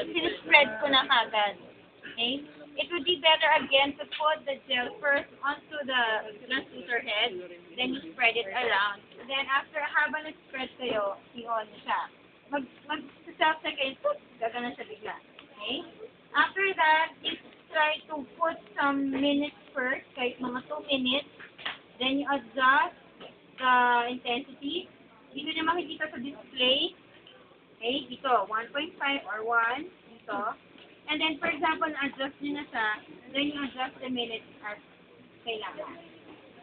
sinispread ko na kagad. Okay? It would be better again to put the gel first onto the transducer head, then you spread it around. Then after habang nag-spread kayo, i-on siya. Mag-self-check kayo, gagana siya bigla. Okay? After that, is try to put some minutes first, kahit mga 2 minutes. Then you adjust the intensity. Dito nyo makikita sa display. Okay, dito, 1.5 or 1. Dito. And then, for example, adjust nyo na siya. Then you adjust the minutes as kailangan.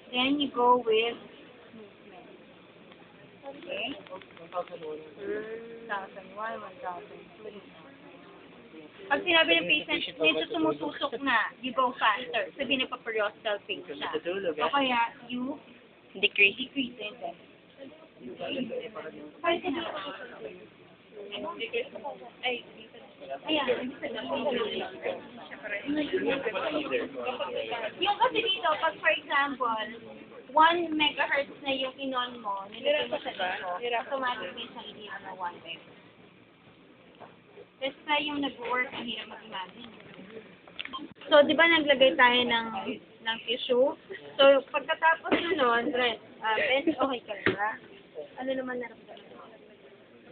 Then you go with movement. Okay? 1,001, 1,002. Pag sinabi ng patient, medyo sumususok na, you go faster. Sabi nagpa-periostal pace siya. O kaya, you decrease the intensity. Yung kasi dito, pag for example, 1 megahertz na yung inon mo, nilagay mo sa dito, automatically siyang hindi na 1 megahertz. Kasi tayo yung nag-work, ang hirap mag-imagine. So, di ba naglagay tayo ng tissue? So, pagkatapos nun, Ben, okay ka ba? Ano naman naramdaman mo?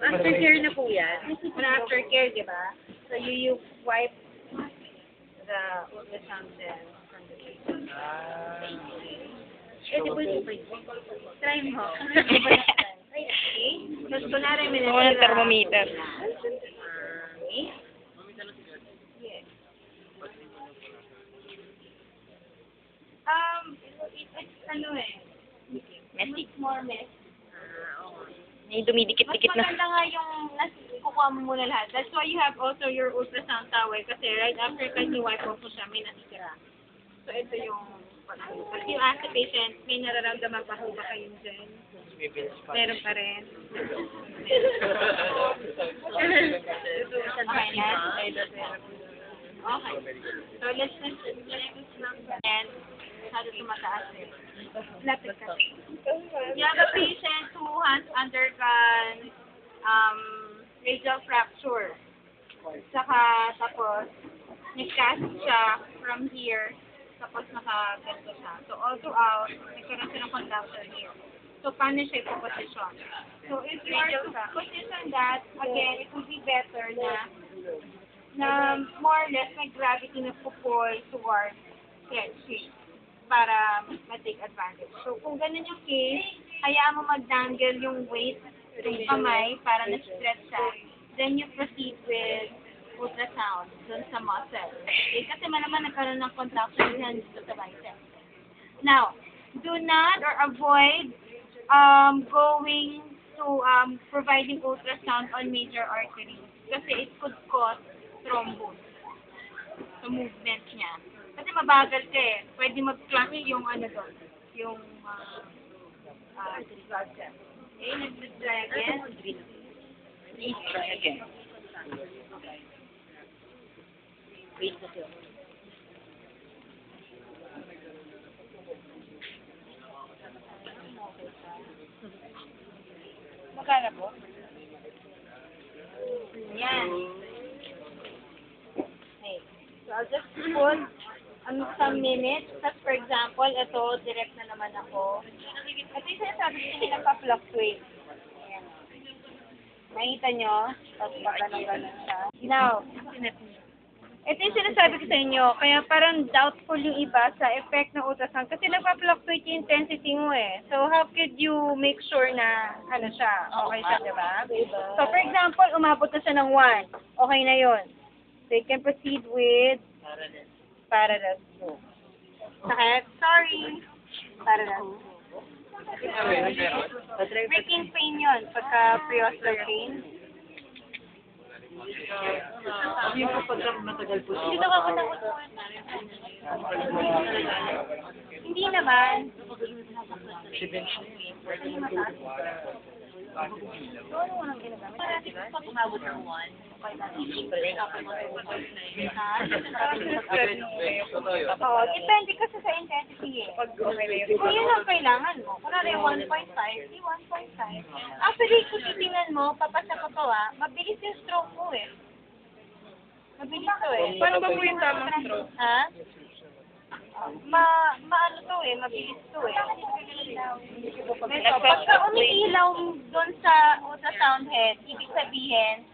Aftercare na po yan. Aftercare, di ba? So, you wipe the ultrasound gel from the patient. Eh, di ba try mo. Okay? Tapos, kunwari, may Ng thermometer. Okay? Yes. It's ano eh. Messy. It's more messy. May dumidikit-dikit Mas na. maganda nga yung kukuha mo muna lahat. That's why you have also your ultrasound towel kasi right after kasi wipe off mo siya, may natitira. So, ito yung pag you ask the patient, may nararamdaman pa ho ba kayong dyan? Meron pa rin. Okay na? Okay. So, let's and masyado tumataas eh. Lapit ka. You have a patient who has undergone radial fracture. Saka, tapos, nag-cast siya from here, tapos naka-ganto siya. So, all throughout, nagkaroon siya ng conduction here. So, paano siya ipoposition? So, if you are to position that, again, it would be better na more or less may gravity na pupull towards stretching para ma-take advantage. So, kung ganun yung case, hayaan mo mag-dangle yung weight ng kamay para na-stretch siya. Then, you proceed with ultrasound dun sa muscle. Okay? Kasi malaman nagkaroon ng contraction yan dito sa bicep. Now, do not or avoid going to providing ultrasound on major arteries kasi it could cause thrombus sa movement niya. Kasi mabagal ka eh. Pwede mag-clot yung ano doon, yung blood cell. Okay, nag-dry again. Please try again. Wait na siya. Magkano po? Yan. Okay. So, I'll just put some minutes. Tapos, for example, ito, direct na naman ako. Ito yung sinasabi ko hindi nagpa-fluctuate. Ayan. Nakita nyo? Tapos, ganun siya. Now, ito yung sinasabi ko sa inyo. Kaya parang doubtful yung iba sa effect ng ultrasound. Kasi nagpa-fluctuate yung intensity mo eh. So, how could you make sure na ano siya? Okay siya, diba? So, for example, umabot na siya ng 1. Okay na yun. So, you can proceed with parallel 2. Sakit? Sorry. Parallel 2. Breaking pain yun. Pagka preostal pain. Yung kapag matagal po Hindi nakakatakot po. Hindi naman. Ano mo nang ginagamit? Pag umabot ng 1, depende kasi sa intensity eh. Kung yun ang kailangan mo, kunwari 1.5, di 1.5. Actually, kung titingnan mo, papasa ko to mabilis yung stroke mo eh. eh. Paano ba po yung tamang straw? Ha? Maano to eh, mabilis to eh. Ito, pagka umiilaw doon sa ultrasound head, ibig sabihin,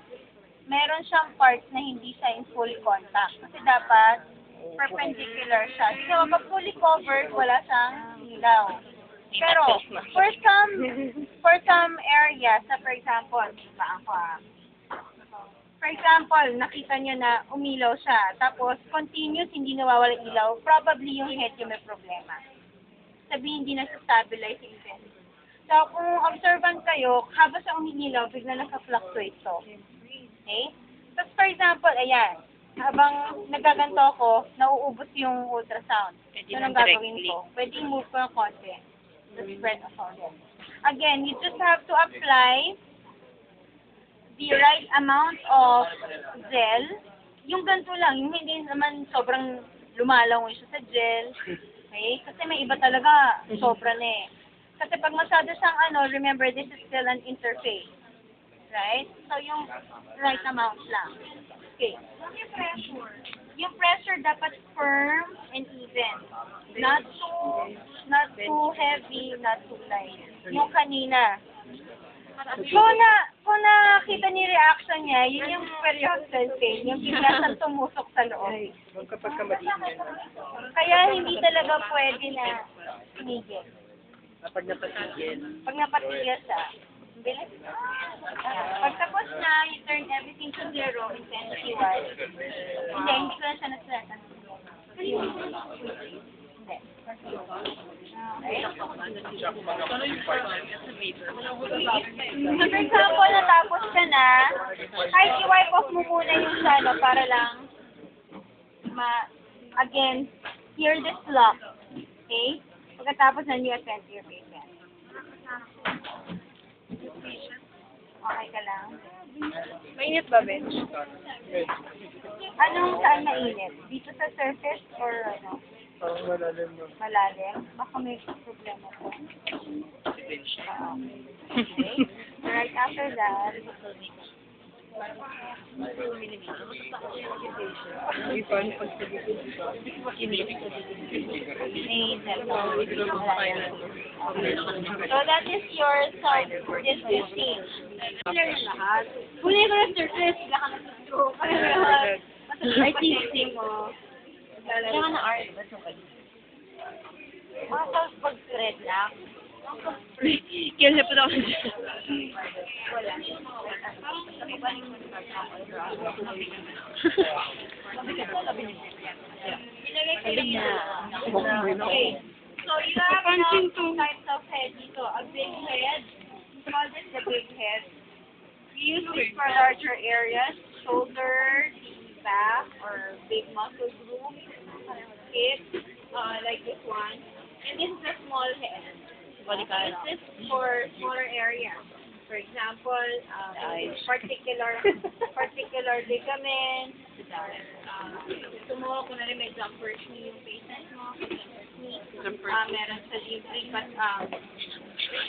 meron siyang part na hindi siya in full contact. Kasi dapat perpendicular siya. So, kapag fully covered, wala siyang ilaw. Pero, for some areas, for example, nakita nyo na umilaw siya, tapos continuous, hindi nawawala ilaw, probably yung head yung may problema. Sabihin, hindi na-stabilize yung event. So, kung observant kayo, habang siya umiilaw, bigla nasa-fluctuate to. Okay? Tapos, for example, ayan, habang nagaganto ako, nauubos yung ultrasound. So, anong gagawin ko? Pwede move ko ng konti. The spread of solid. Again, you just have to apply the right amount of gel. Yung ganito lang, yung hindi naman sobrang lumalangoy siya sa gel. Okay? Kasi may iba talaga, sobra na eh. Kasi pag masyado siyang remember, this is still an interface. Right? So, yung right amount lang. Okay. Yung pressure dapat firm and even. Not too heavy, not too light. Yung kanina. Kung nakita ni reaction niya, yun yung periodal pain, yung bigla siyang tumusok sa loob. Kapag kamaliin yan. Kaya hindi talaga pwede na tumigil. Kapag napatigil. Pag napatigil siya, bilis. Pag tapos na, you turn everything to zero, intensity-wise. Hindi ko na siya na-stress. Hindi. So, for example, natapos ka na, kahit i-wipe off mo muna yung salo para lang again, hear this lock. Okay? Pagkatapos na you attend to your patient. Okay ka lang? Mainit ba, bench? Anong saan mainit? Dito sa surface or ano? Parang malalim mo. Malalim? Baka may problema po. Okay. So right after that, Hindi pa, ano pag so that is your self-distancing. Huli ko na surface, bigla ka na-stroke. Ay, teaching mo. Kaya ka na art. Tapos pag-thread lang. Kaya siya pa ako dyan. Wala. Okay. So you have two types of head dito. A big head. We call this the big head. We use this for larger areas. Shoulder, back, or big muscle group. Hips, like this one. And this is a small head. This is for smaller areas. For example, particular ligament, gusto mo, kung na may jumper knee yung patient mo, meron sa libre,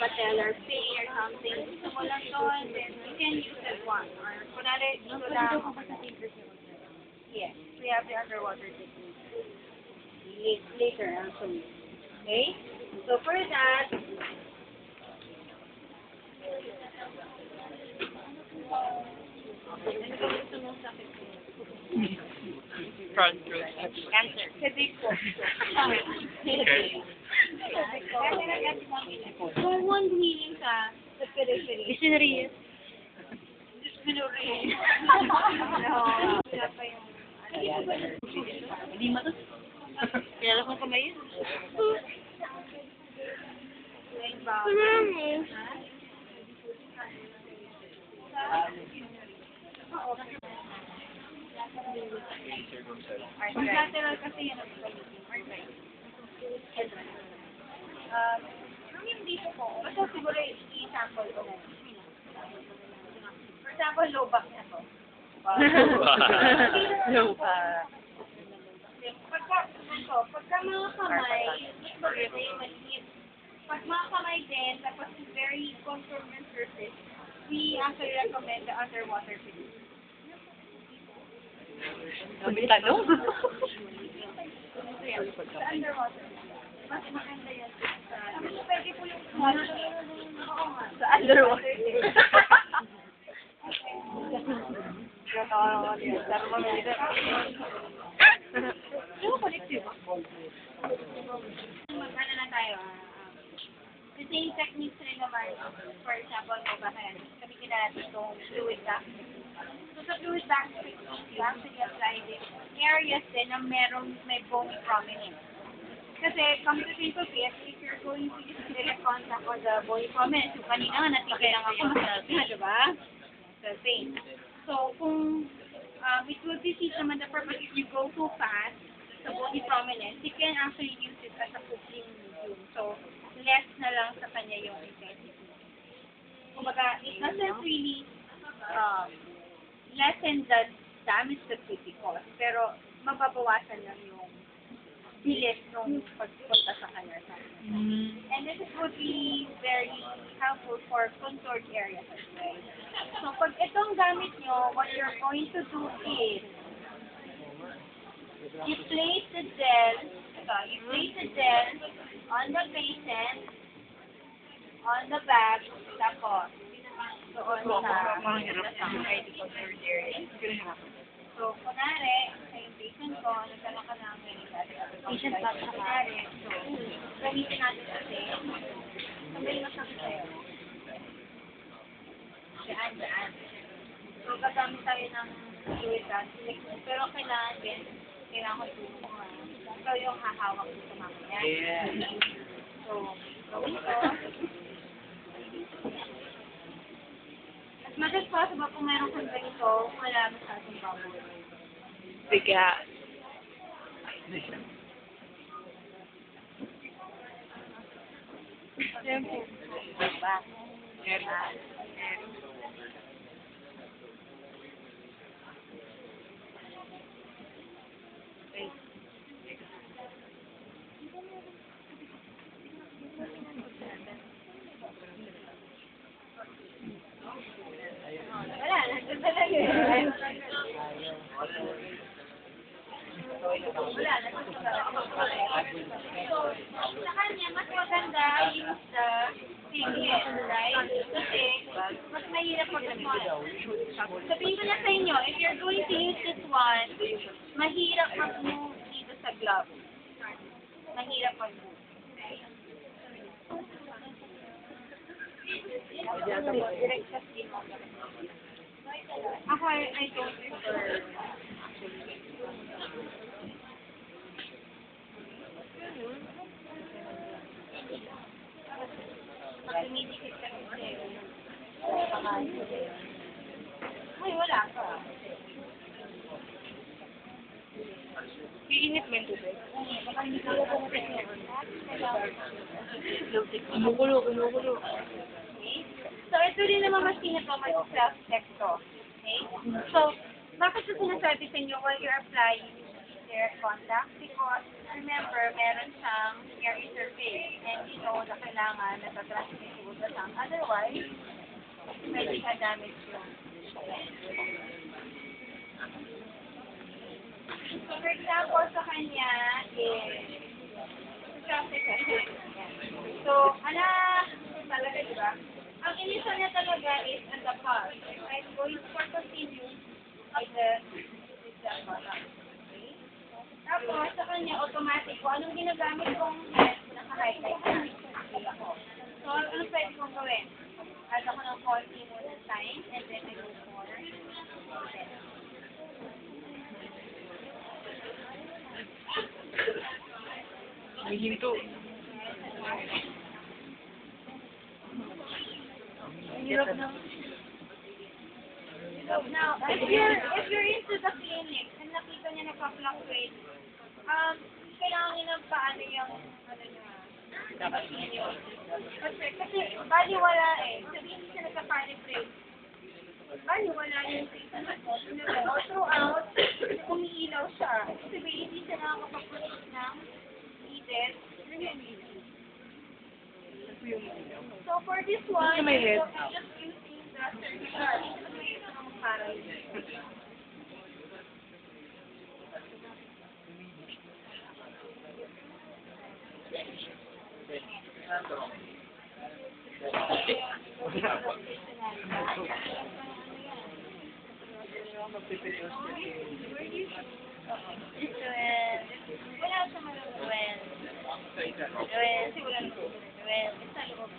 patellar pain or something, gusto mo lang doon, then you can use that one. Or, kunwari, dito lang, yes, we have the underwater technique. Later, actually. Okay? So, for that, front row. cancer. Headache po. Kung wound healing sa periphery. Missionary. Dyspneuria. No. Wala pa yung... Hindi matos. Kaya lang kamay yun. Lateral kasi yun ang yung dito po, basta siguro i-sample ko. For example, low back na to. No pa. Pagka mga kamay, pag mga kamay din, tapos very contour and surface, we actually recommend the underwater technique. Sabi tanong. Sa underwater. Mas maganda yan. Pwede po yung oo nga. Sa underwater. Mag-ano na tayo, the same techniques rin naman, for example, kami natin itong fluid back. So, sa fluid back technique, you actually apply this areas din na may bony prominence. Kasi, come to think of it, if you're going to use direct contact on the bony prominence, yung kanina nga, natigay lang ako, masarap na, diba? The same. So, kung it will defeat naman the purpose if you go too fast sa bony prominence, you can actually use it as a cooking medium. So, less na lang sa kanya yung intensity. Kumbaga, it doesn't really lessen the damage that could be caused, pero mababawasan lang yung bilis nung pagpunta sa kanya. And this would be very helpful for contoured areas as well. So, pag itong gamit nyo, what you're going to do is, you place the gel on the patient, on the bag, tapos, doon sa contoured area. So, kunwari, sa yung patient ko, nagkaroon ka ng patient bag sa kunwari. So, gamitin natin kasi, sabay masakit sa'yo. Daan. So, gagamit tayo ng fluid bag. Pero kailangan din, kailangan ko ito yung hahawak ko sa mamaya. So, gawin ko. As much as possible, kung meron kang ganito, wala masyadong bubble. Biga. Tempo. Diba? Wala, nandun talaga eh. Wala, nandun talaga. So, sa kanya, mas maganda use the singlet, right? Kasi, mas mahirap pag-small. Sabihin ko na sa inyo, if you're going to use this one, mahirap mag-move dito sa glove. Mahirap mag-move. Direct sa skin mo. Ako, I don't prefer. Pag tumidikit ka kasi, ay, wala ka. Iinit mo yung tubig. Baka hindi ka Kumukulo. Okay? So, ito rin naman machine ito, may self-check to. Okay? So, bakit ito sinasabi sa inyo while you're applying direct contact? Because, remember, meron siyang air interface. And you know na kailangan natatransmit yung ultrasound. Otherwise, pwede ka damage yung. So, for example, sa kanya is so, talaga, diba? Ang initial niya talaga is at the pulse. I'm going to continue at the product. Okay? Tapos, sa kanya, automatic ko. Anong ginagamit kong naka-highlight na? So, anong pwede kong gawin? Add ako ng konti muna sign, and then I go for May hinto. Now, if you're into the clinic and nakita niya nagpa-fluctuate, kailangan niya ng paano yung, kasi baliwala eh. Sabihin hindi siya nagka-calibrate. Baliwala yung all throughout, umiilaw siya. Sabihin hindi siya nakakapag-produce ng heated. So for this one, May head. just using the circular para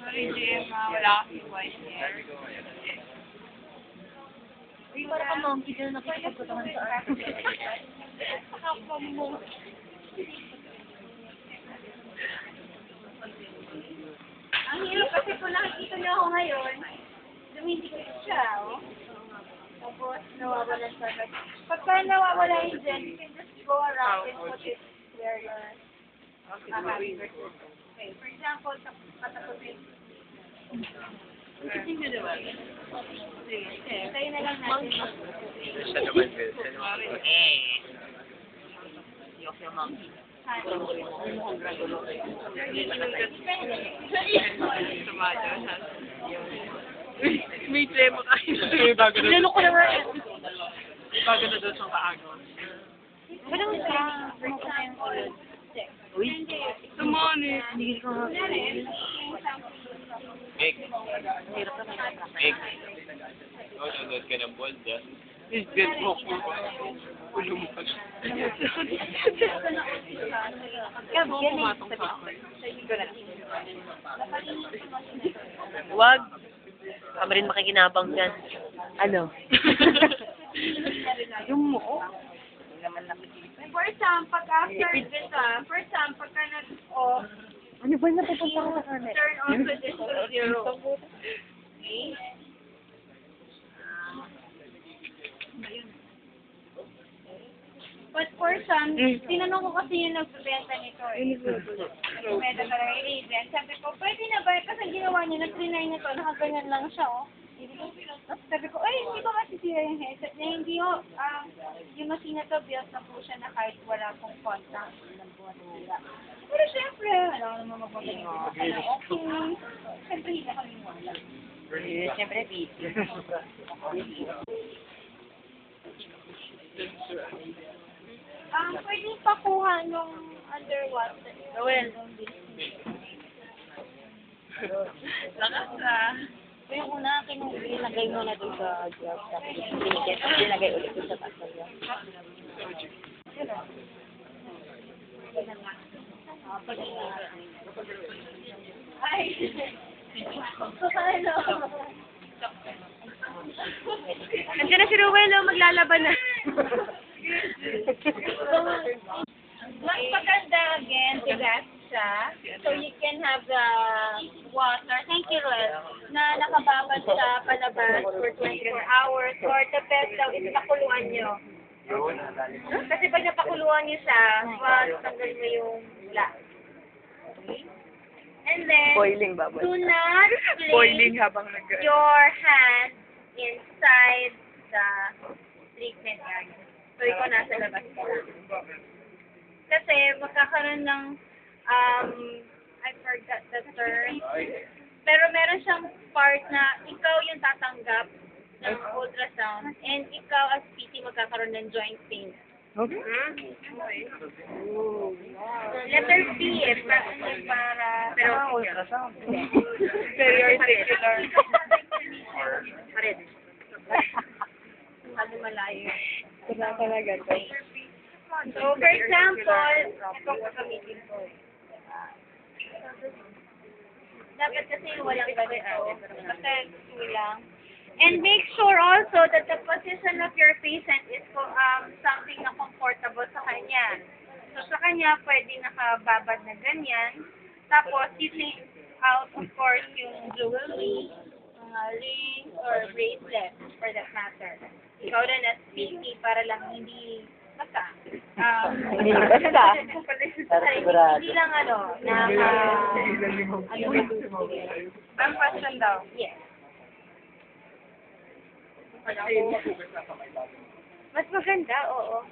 Sorry, Jim, wala akong white hair. Para ka monkey din nakikipagkutangan sa akin. Ang hirap kasi kung nakikita niyo ako ngayon, dumidikit siya, oh. Tapos, nawawala siya. Pagka nawawala yun dyan, you can just go around and put it where you're happy versus. Okay, for example, pataputin. Kasi nyo diba? Sige, tayo na lang natin. Siya naman, Bill. Siya naman. Yok yung monkey. May tremo kayo. Bago na. Inano ko naman. Bago na doon sa kaagos. Walang isa. For example, uy, Sumani. hindi ko nga. Meg, Hirap na Meg. Oh, nanonood ka ng ball dyan. Is dead mo ko. Ulo mo pa. Wag. Kami rin makikinabang dyan. Ano? Yung mo. For example, after this, for example, pagka nag-off, Ano ba na pupunta ko sa kanan? turn on to this to 0. Okay? But for some, tinanong ko kasi yung nagbebenta nito eh. Nagbebenta talaga yung agent. Sabi ko, pwede na ba? Kasi ginawa niya, nag-trinay na to, nakaganyan lang siya, oh. Tapos sabi ko, ay, hindi ba masisira yung headset niya? Hindi, oh, yung machine na to, built na po siya na kahit wala pong contact. Pero syempre, wala naman magmagaling. Okay. Syempre, hindi kami wala. Siyempre, video. Pwede pakuha nung underwater. Noel. Lakas ah. Yung una, kinagay mo na doon sa graph. Tapos pinagay ulit doon sa taas ng graph. Ay! Ano? Nandiyan na si Ruel, oh, maglalaban na. Mas maganda again, tigas siya. So you can have the water. Thank you, Roel. Na nakababad sa palabas for 24 hours. Or the best daw is pakuluan nyo. Kasi pag napakuluan nyo siya, tanggal mo yung black. Okay? And then, Boiling ba? do not Boiling place habang nag... your hand inside the treatment area. So, ikaw nasa labas ka lang. Kasi, magkakaroon ng, I forgot the term, pero meron siyang part na ikaw yung tatanggap ng ultrasound and ikaw as PT magkakaroon ng joint pain. Okay. Letter P eh, para pero ultrasound. Very articular. Pared. Ano malayo. Kaya talaga. So, for example, ito ko gamitin ko. Dapat kasi walang ganito. Kasi kulang. And make sure also that the position of your patient is something na comfortable sa kanya. So, sa kanya, pwede nakababad na ganyan. Tapos, you take out, of course, yung jewelry, mga rings, or bracelet, for that matter. Ikaw rin as PT para lang hindi basta. Hindi basta. Sigurado. Hindi lang ano, Ang question daw. yes. Mas maganda, oo.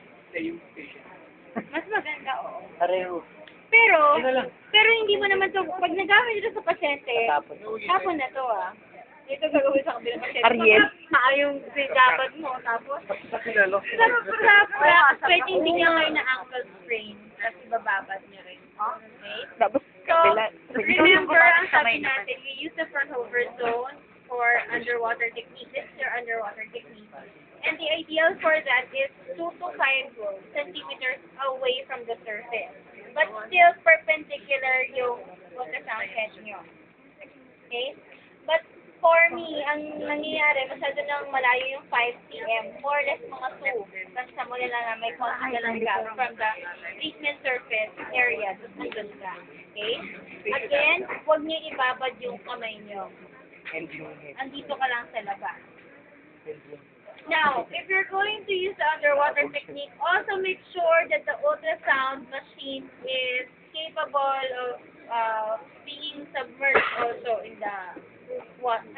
Mas maganda, oo. Pareho. Pero hindi mo naman to, pag nagamit ito sa pasyente, tapon na to Ito gagawin sa kabilang pasyente. Ariel? Yung dapat mo, tapos, pwede hindi niya ngayon na ankle sprain, tapos bababad niya rin. Okay? Tapos, So, remember, Fraunhofer zone for underwater technique. This is your underwater technique. And the ideal for that is 2 to 5 centimeters away from the surface. But still perpendicular yung ultrasound head nyo. Okay? But for me, ang nangyayari, masyado nang malayo yung 5 cm. More or less mga 2. Basta mo nila na may konti na lang gap from the treatment surface area. Tapos nandun ka. Okay? Again, huwag nyo ibabad yung kamay nyo. Andito ka lang sa labas. Now, if you're going to use the underwater technique, also make sure that the ultrasound machine is capable of being submerged also in the water.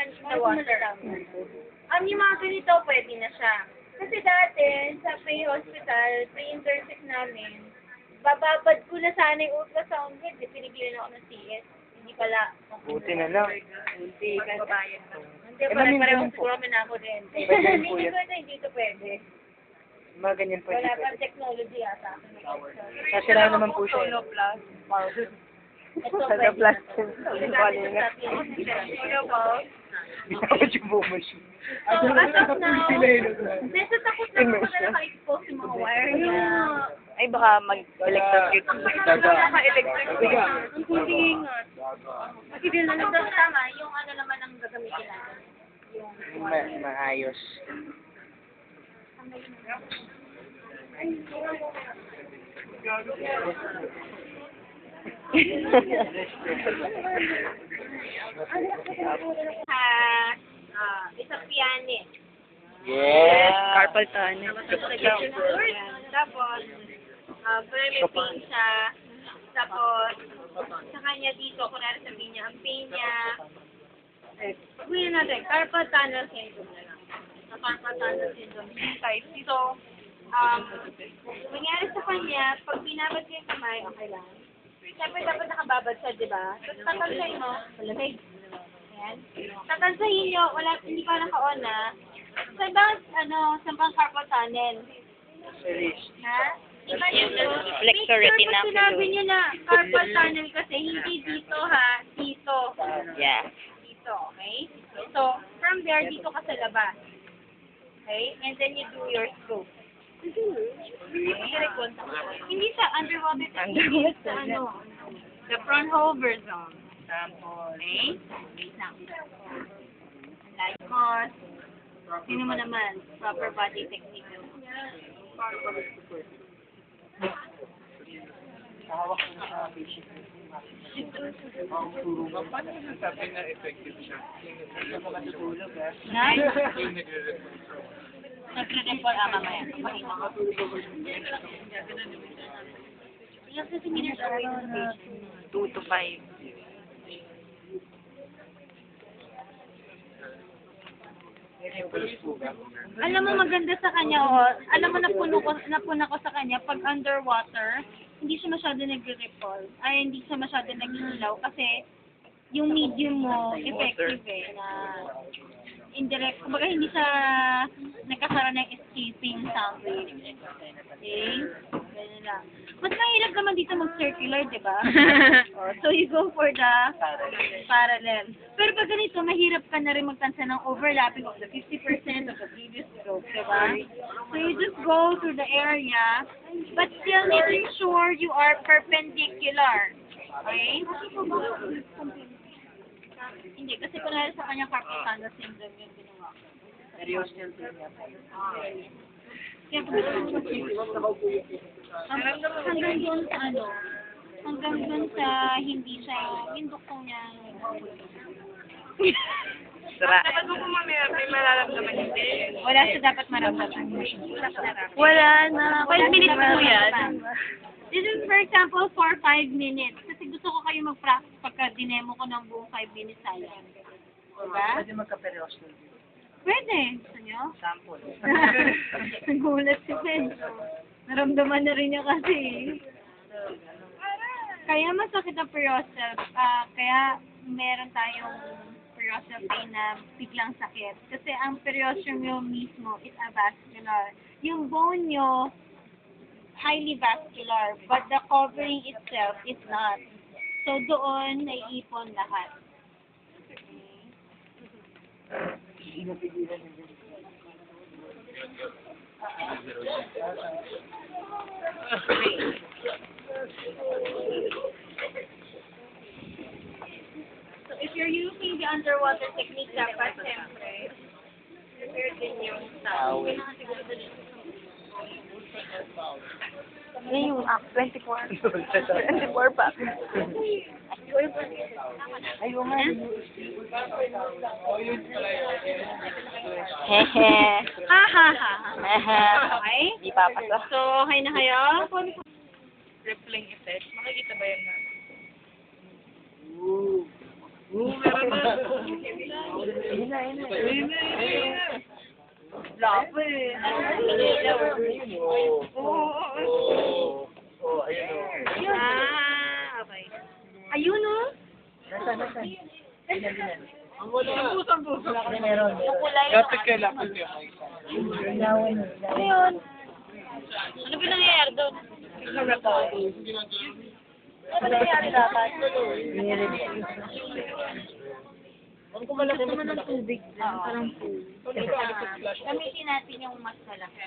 Yung mga ganito, pwede na siya. Kasi dati, sa pre-hospital, pre-internship namin, bababad ko na sana yung ultrasound head. Pinigilan ako ng CS. Hindi pala. Buti na lang. Hindi, pareho siguro kami na ako din. Hindi ito pwede. Mga ganyan po. Wala pang technology ata. Sasira naman po siya. Ito Sa plastic. Binawad yung buong machine. So, as of now, medyo takot na ako na naka-expose yung mga wire niya. Ay, baka mag-electrocute. Naka-electric. Ang kulingat. Masigil na lang. Tama, yung ano naman ang gagamitin natin. Maayos. Isang pianist. Yes! Carpal tunnel. Tapos, may pain siya. Tapos, sa kanya dito, kunwari sabihin niya, ang pain niya, sabihin natin, carpal tunnel syndrome na lang. Sa carpal tunnel syndrome, type. So, nangyari sa kanya, pag binabad ko yung kamay, okay lang. Siyempre, dapat nakababad siya, di ba? Tapos, tatansahin mo, malamig. Ayan. Tatansahin nyo, wala, hindi pa naka-on na. Saan bang carpal tunnel? Ha? Iba yun. Make sure pag sinabi nyo na carpal tunnel kasi, hindi dito ha, dito. Yeah. Dito, okay? So, from there, dito ka sa labas. Okay? And then you do your scope. Hindi sa underwater technique, sa the Fraunhofer zone. Okay? Wait lang. Light cost. Sino mo naman? Proper body technique. Paano nasasabi na effective siya? Nice. Yung nagre-report. Nagre-report mamaya. Ilang centimeters away from the patient? 2 to 5. Alam mo maganda sa kanya, alam mo napuna ko sa kanya, pag underwater, hindi siya masyado nagre-repol. Ay, hindi siya masyado nag-ilaw kasi yung medium mo, effective na indirect. Kumbaga, hindi siya nagkakaroon ng escaping sound wave. Okay? Ganyan lang. Mas mahirap naman dito mag-circular, di ba? So, you go for the parallel. Pero pag ganito, mahirap ka na rin magtansa ng overlapping of the 50% of the previous stroke, di ba? So, you just go through the area, but still making sure you are perpendicular. Okay? Hindi, kasi kunwari sa kanya carpal tunnel syndrome yung ginawa ko. Seryoso yung niya. Kaya hanggang doon sa hanggang doon sa hindi siya, yung doktor niya. Dapat mo mamaya, may mararamdaman hindi. Wala siya dapat maramdaman. Wala na. 5 minutes mo yan. This is for example, for 5 minutes. Kasi gusto ko kayo mag-practice pagka dinemo ko ng buong 5 minutes tayo. Diba? Pwede magka-periostal. Pwede. Gusto nyo? Sample. Nagulat si Ben. Naramdaman na rin niya kasi. Kaya masakit ang periostal. Kaya meron tayong periostal pain na biglang sakit. Kasi ang periostal nyo mismo is a vascular. Yung bone nyo, highly vascular, but the covering itself is not. So doon, naiipon lahat. Hindi napigilan yun. So if you're using the underwater technique, dapat siyempre, prepare din yung towel. Ano yung 24? 24 pa. Ay, yung nga. Hehe. Ha ha ha. Hehe. Okay? Di papasa. So, okay na kayo? Rippling effect. Makikita ba yan, ma'am? Love eh. Ah, okay. Ayun oh. Meron. Lapit ka, lapit ka. Ano yun? Ano pinangyayari doon? Ano nangyayari dapat? Gamitin natin yung mas malaki.